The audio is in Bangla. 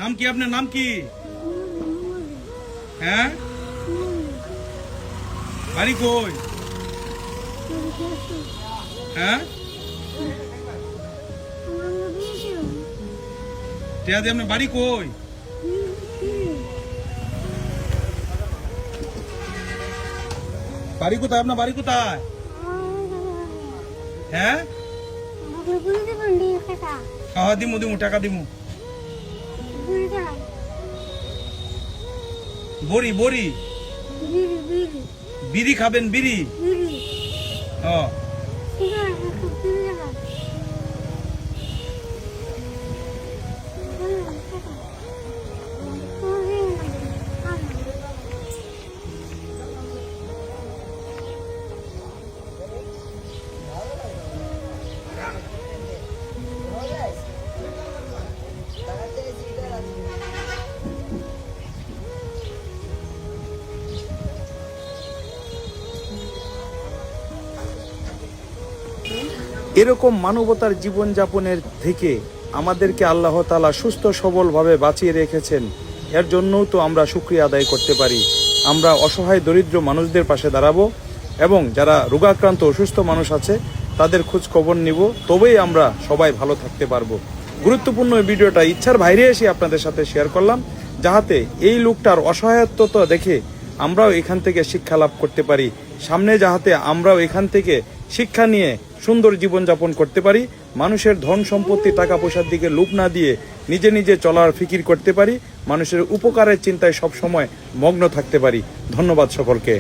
নাম কি আপনার? নাম কি? হ্যাঁ, বাড়ি কই? হ্যাঁ, টিয়াদি আপনার বাড়ি কই? বাড়ি কোথায়? আপনার বাড়ি কোথায়? হ্যাঁ, দিমু দিমু, টাকা দিমু। বড়ি বড়ি, বিড়ি খাবেন? বিড়ি? ও, এরকম মানবতার জীবনযাপনের থেকে আমাদেরকে আল্লাহ তাআলা সুস্থ সবলভাবে বাঁচিয়ে রেখেছেন। এর জন্যও তো আমরা শুকরিয়া আদায় করতে পারি। আমরা অসহায় দরিদ্র মানুষদের পাশে দাঁড়াবো এবং যারা রোগাক্রান্ত অসুস্থ মানুষ আছে তাদের খোঁজ খবর নিব, তবেই আমরা সবাই ভালো থাকতে পারবো। গুরুত্বপূর্ণ এই ভিডিওটা ইচ্ছার বাইরে এসে আপনাদের সাথে শেয়ার করলাম, যাহাতে এই লোকটার অসহায়ত্বতা দেখে আমরাও এখান থেকে শিক্ষা লাভ করতে পারি। সামনে যাহাতে আমরাও এখান থেকে শিক্ষা নিয়ে সুন্দর জীবনযাপন করতে পারি, মানুষের ধন সম্পত্তি টাকা পয়সার দিকে লোভ না দিয়ে নিজে নিজে চলার ফিকির করতে পারি, মানুষের উপকারের চিন্তায় সব সময় মগ্ন থাকতে পারি। ধন্যবাদ সকলকে।